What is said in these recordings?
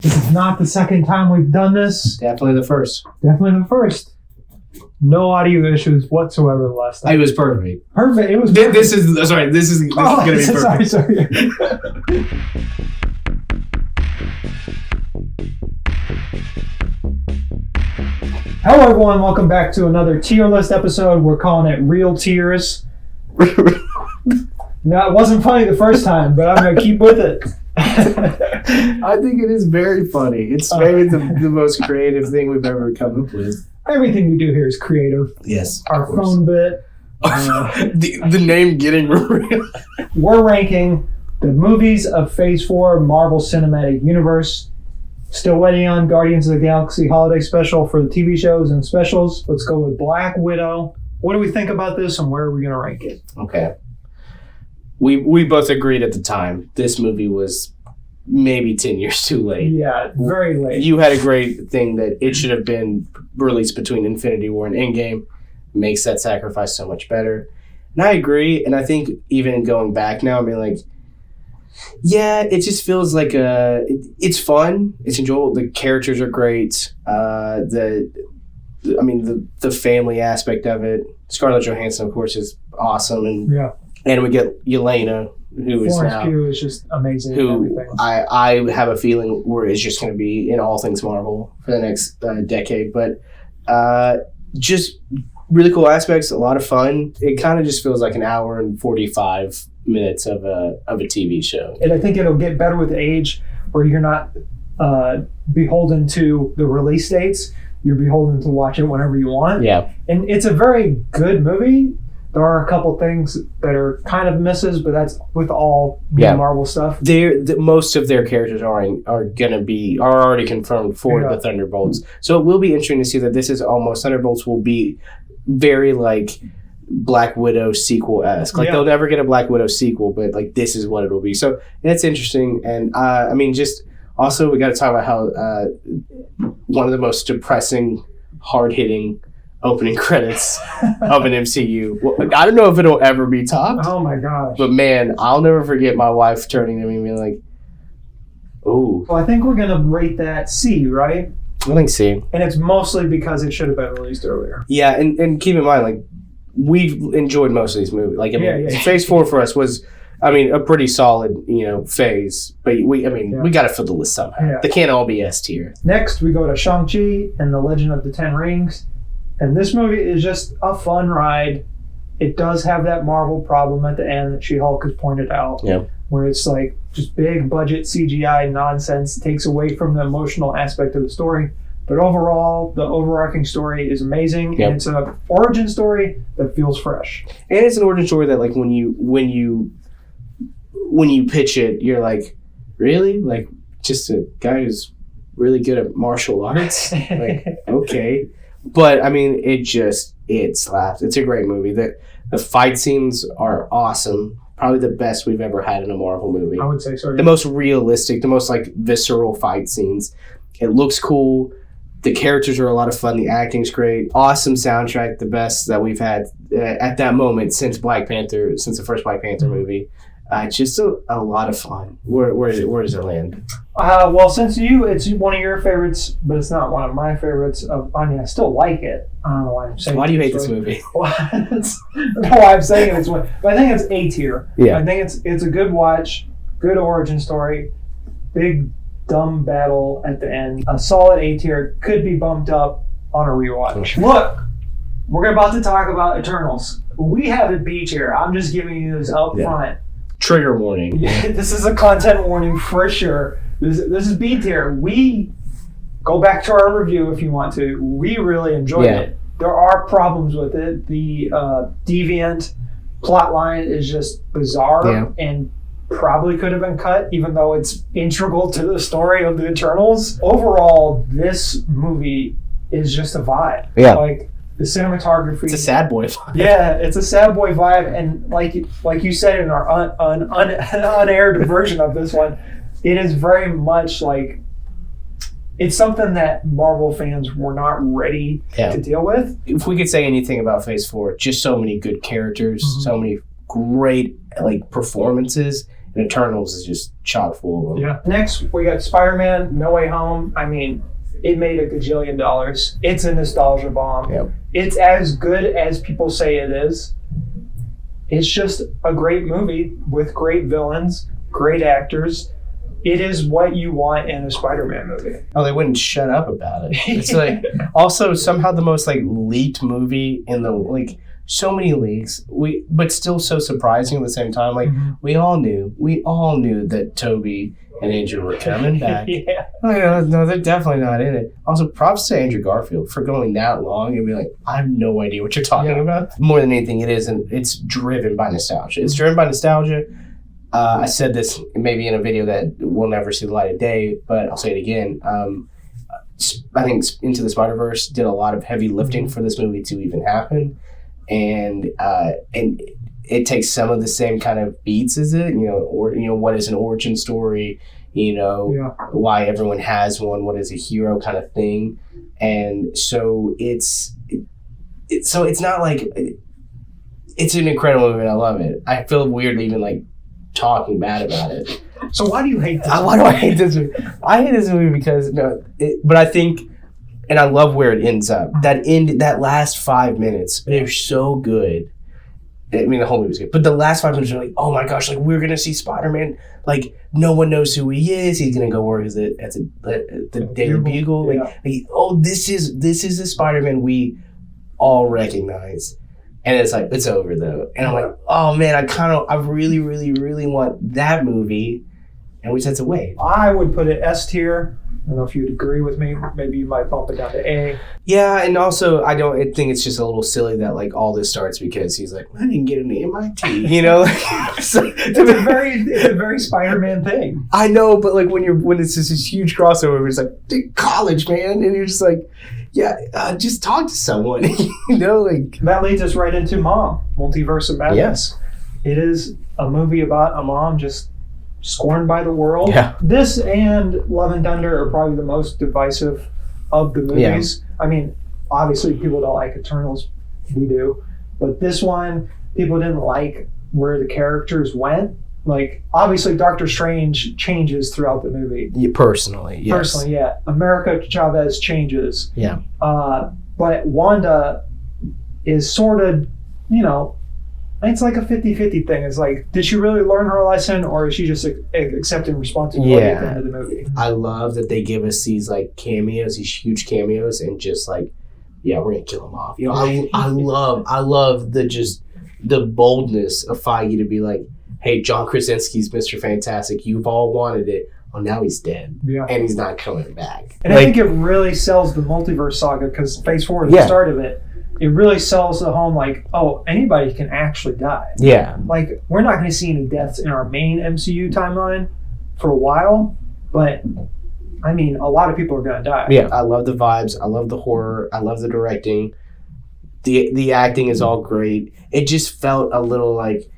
This is not the second time we've done this. Definitely the first. Definitely the first. No audio issues whatsoever the last time. It was perfect. Perfect. It was perfect. This is going to be perfect. Sorry. Hello, everyone. Welcome back to another tier list episode. We're calling it Real Tears. No, it wasn't funny the first time, but I'm going to keep with it. I think it is very funny. It's maybe the most creative thing we've ever come up with. Everything we do here is creative. Yes. Our phone bit. The name getting real. We're ranking the movies of Phase 4 Marvel Cinematic Universe. Still waiting on Guardians of the Galaxy Holiday Special for the TV shows and specials. Let's go with Black Widow. What do we think about this and where are we going to rank it? Okay. We both agreed at the time this movie was maybe 10 years too late. Yeah, very late. You had a great thing that it should have been released between Infinity War and Endgame. Makes that sacrifice so much better. And I agree. And I think even going back now, I'm being like, yeah, it just feels like it's fun. It's enjoyable. The characters are great. The family aspect of it. Scarlett Johansson, of course, is awesome. And we get Yelena, who is Florence now... Pugh is just amazing. Who I have a feeling is just going to be in all things Marvel for the next decade. But just really cool aspects, a lot of fun. It kind of just feels like an hour and 45 minutes of a TV show. And I think it'll get better with age, where you're not beholden to the release dates. You're beholden to watch it whenever you want. Yeah. And it's a very good movie. There are a couple things that are kind of misses, but that's with all Marvel stuff. Most of their characters are already confirmed for the Thunderbolts. So it will be interesting to see that this is almost Thunderbolts will be very like Black Widow sequel-esque. Like they'll never get a Black Widow sequel, but like this is what it'll be. So that's interesting. And just also we got to talk about how one of the most depressing, hard-hitting opening credits of an MCU. Well, I don't know if it'll ever be topped. Oh my gosh. But man, I'll never forget my wife turning to me and being like, ooh. Well, I think we're going to rate that C, right? I think C. And it's mostly because it should have been released earlier. Yeah, and keep in mind, like, we've enjoyed most of these movies. Like, Phase 4 for us was, a pretty solid, phase. But we got to fill the list somehow. Yeah. They can't all be S tier. Next, we go to Shang-Chi and the Legend of the Ten Rings. And this movie is just a fun ride. It does have that Marvel problem at the end that She-Hulk has pointed out, where it's like just big budget CGI nonsense, takes away from the emotional aspect of the story. But overall, the overarching story is amazing, and it's an origin story that feels fresh. And it's an origin story that, like, when you pitch it, you're like, really? Like, just a guy who's really good at martial arts? Like, okay. But it slaps. It's a great movie. The fight scenes are awesome. Probably the best we've ever had in a Marvel movie. I would say so. The most realistic, the most like visceral fight scenes. It looks cool. The characters are a lot of fun. The acting's great. Awesome soundtrack. The best that we've had at that moment since the first Black Panther movie. Just a lot of fun. Where does it land? Well, since it's one of your favorites, but it's not one of my favorites. I still like it. I don't know why I'm saying. Why do you hate this movie? I don't know why I'm saying it's one, but I think it's A tier. Yeah. I think it's a good watch, good origin story, big dumb battle at the end. A solid A tier, could be bumped up on a rewatch. Look, we're about to talk about Eternals. We have it B tier. I'm just giving you this up front. Trigger warning. Yeah, this is a content warning for sure. This is B tier. We go back to our review if you want to. We really enjoyed it. There are problems with it. The deviant plot line is just bizarre and probably could have been cut, even though it's integral to the story of the Eternals. Overall, this movie is just a vibe. Yeah. Like, the cinematography. It's a sad boy vibe. Yeah, it's a sad boy vibe, and like you said in our unaired version of this one, it is very much like it's something that Marvel fans were not ready to deal with. If we could say anything about Phase 4, just so many good characters, so many great performances, And Eternals is just chock full of them. Yeah. Next, we got Spider-Man No Way Home. I mean, it made $1 gajillion. It's a nostalgia bomb. Yep. It's as good as people say it is. It's just a great movie with great villains, great actors. It is what you want in a Spider-Man movie. Oh, they wouldn't shut up about it. It's like also somehow the most like leaked movie in the like so many leaks. But still so surprising at the same time. Like we all knew that Toby and Andrew were coming back. Yeah. No, they're definitely not in it. Also, props to Andrew Garfield for going that long and be like, I have no idea what you're talking about. More than anything, it's driven by nostalgia. It's driven by nostalgia. I said this maybe in a video that will never see the light of day, but I'll say it again. I think Into the Spider-Verse did a lot of heavy lifting for this movie to even happen, and it takes some of the same kind of beats as it, what is an origin story, why everyone has one, what is a hero kind of thing, and so it's not like it's an incredible movie and I love it. I feel weird even like talking bad about it. So why do you hate this? Why do I hate this movie? I hate this movie because but I think, and I love where it ends up. That last 5 minutes, they're so good. I mean, the whole movie's good, but the last 5 minutes are like, oh my gosh, like we're gonna see Spider-Man. Like no one knows who he is. He's gonna go work at the Daily Bugle. This is the Spider-Man we all recognize. And it's like, it's over though. And I'm like, oh man, I really, really, really want that movie. And we said it's away. I would put it S tier. I don't know if you'd agree with me. Maybe you might bump it down to A. Yeah, and also I think it's just a little silly that like all this starts because he's like, I didn't get into MIT, it's a very Spider-Man thing. I know, but like when it's just this huge crossover, it's like college, man, and you're just like, yeah, just talk to someone, like that leads us right into Mom, Multiverse of Madness. Yes, it is a movie about a mom just scorned by the world. Yeah. This and Love and Thunder are probably the most divisive of the movies. Yeah. I mean, obviously people don't like Eternals, we do, but this one people didn't like where the characters went. Like obviously Doctor Strange changes throughout the movie. Yeah, personally, yes. Personally, yeah. America Chavez changes. Yeah. But Wanda is sort of, it's like a 50-50 thing. It's like, did she really learn her lesson, or is she just accepting responsibility at the end of the movie? I love that they give us these like cameos, these huge cameos, and just like, yeah, we're gonna kill them off. I love the boldness of Feige to be like, hey, John Krasinski's Mr. Fantastic. You've all wanted it. Well, now he's dead, and he's not coming back. And I think it really sells the multiverse saga because Phase 4 is the start of it. It really sells the home like, oh, anybody can actually die. Yeah. Like, we're not going to see any deaths in our main MCU timeline for a while, but, I mean, a lot of people are going to die. Yeah, I love the vibes. I love the horror. I love the directing. The acting is all great. It just felt a little like,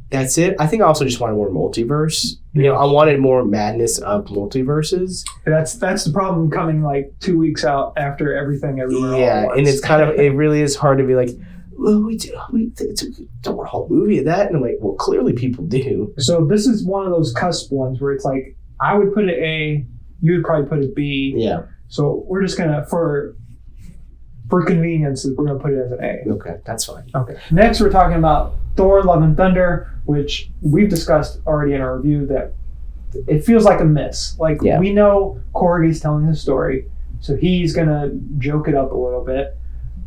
that's it. I think I also just wanted more multiverse. I wanted more madness of multiverses. That's the problem coming like 2 weeks out after everything everywhere. Yeah, and it's kind of, it really is hard to be like, well, we don't want a whole movie of that. And I'm like, well, clearly people do. So this is one of those cusp ones where it's like, I would put it A, you would probably put it B. Yeah. So we're just going to, for convenience, we're going to put it as an A. Okay, that's fine. Okay. Next, we're talking about Thor, Love and Thunder, which we've discussed already in our review that it feels like a miss. Like, we know Korg's telling the story, so he's going to joke it up a little bit.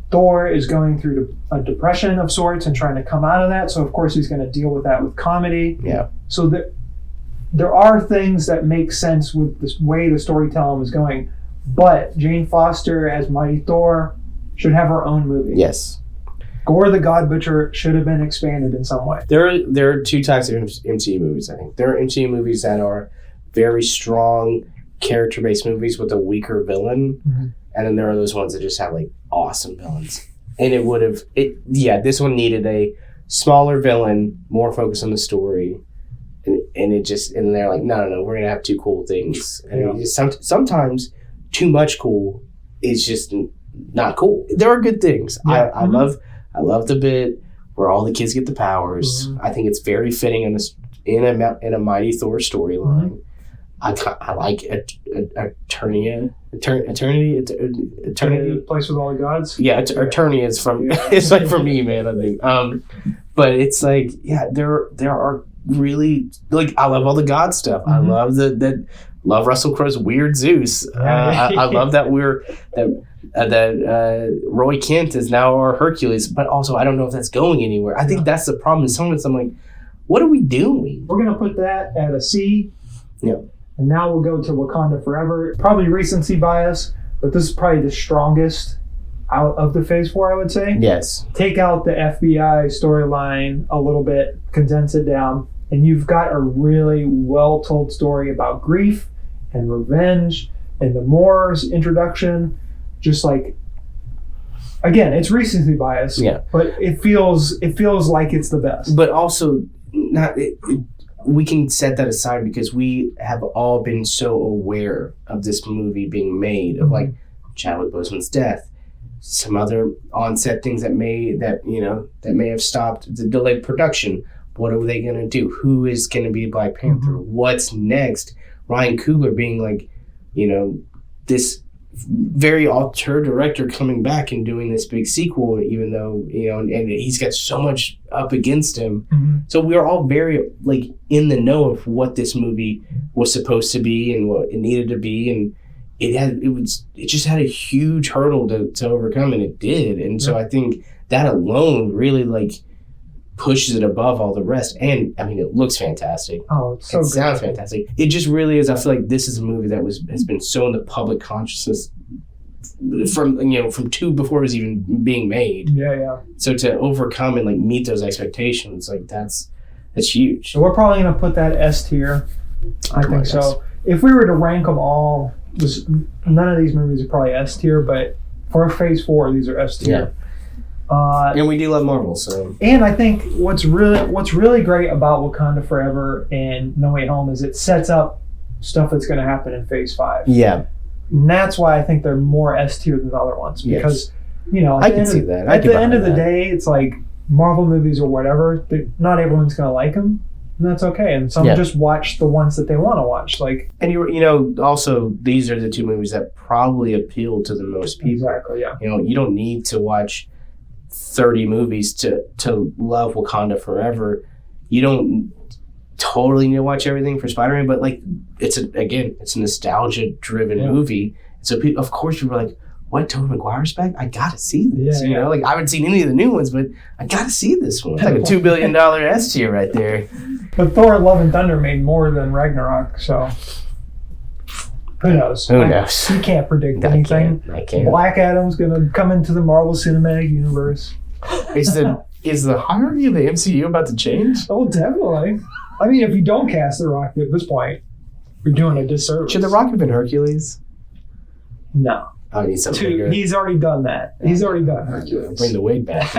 Thor is going through a depression of sorts and trying to come out of that, so of course he's going to deal with that with comedy. Yeah. So there are things that make sense with the way the storytelling is going, but Jane Foster as Mighty Thor should have her own movie. Yes. Gore the God Butcher should have been expanded in some way. There are two types of MCU movies, I think. There are MCU movies that are very strong character-based movies with a weaker villain, and then there are those ones that just have like awesome villains. And this one needed a smaller villain, more focus on the story, and they're like, no, we're gonna have two cool things. And sometimes too much cool is just not cool. There are good things. Yeah. I love the bit where all the kids get the powers. I think it's very fitting in in a Mighty Thor storyline. I like Eternia. Eternity. Place with all the gods. Yeah, Eternia is from. It's like for me, man. I think. But it's like, yeah, there are really, like, I love all the god stuff. I love love Russell Crowe's weird Zeus. I love that that Roy Kent is now our Hercules, but also I don't know if that's going anywhere. I think that's the problem. In some ways, I'm like, what are we doing? We're gonna put that at a C. Yeah. And now we'll go to Wakanda Forever. Probably recency bias, but this is probably the strongest out of the Phase 4, I would say. Yes. Take out the FBI storyline a little bit, condense it down, and you've got a really well-told story about grief and revenge and the Moors introduction. Just like, again, it's recency bias, but it feels like it's the best. But also, we can set that aside because we have all been so aware of this movie being made, of like Chadwick Boseman's death, some other on-set things that may have stopped the delayed production. What are they going to do? Who is going to be Black Panther? What's next? Ryan Coogler being like, this very auteur director coming back and doing this big sequel, even though, and he's got so much up against him. So we are all very like in the know of what this movie was supposed to be and what it needed to be. And it just had a huge hurdle to overcome, and it did. And so I think that alone really like pushes it above all the rest. And I mean, it looks fantastic. Oh, it's so it good. Sounds fantastic. It just really is. I feel like this is a movie that has been so in the public consciousness from two before it was even being made. Yeah. So to overcome and like meet those expectations, like that's huge. So we're probably gonna put that S tier. I think so. If we were to rank them all, none of these movies are probably S tier, but for Phase 4, these are S tier. And we do love Marvel, so. And I think what's really great about Wakanda Forever and No Way Home is it sets up stuff that's going to happen in Phase 5. Yeah. And that's why I think they're more S tier than the other ones, because I can see that. At the end of the day, it's like Marvel movies or whatever. Not everyone's going to like them. And that's okay. And some just watch the ones that they want to watch. Like, and also these are the two movies that probably appeal to the most people. Exactly. Yeah. You don't need to watch 30 movies to love Wakanda Forever. You don't totally need to watch everything for Spider-Man, but like it's a nostalgia driven movie. So of course people are like, what, Tobey Maguire's back? I gotta see this. Like I haven't seen any of the new ones, but I gotta see this one. It's like a $2 billion S tier right there. But Thor: Love and Thunder made more than Ragnarok, so who knows? Who knows? You can't predict anything. I can't. Black Adam's gonna come into the Marvel Cinematic Universe. Is the hierarchy of the MCU about to change? Oh, definitely. I mean, if you don't cast The Rock at this point, you're doing a disservice. Should The Rock have been Hercules? No. I need something bigger. He's already done that. He's already done Hercules. Bring the wig back.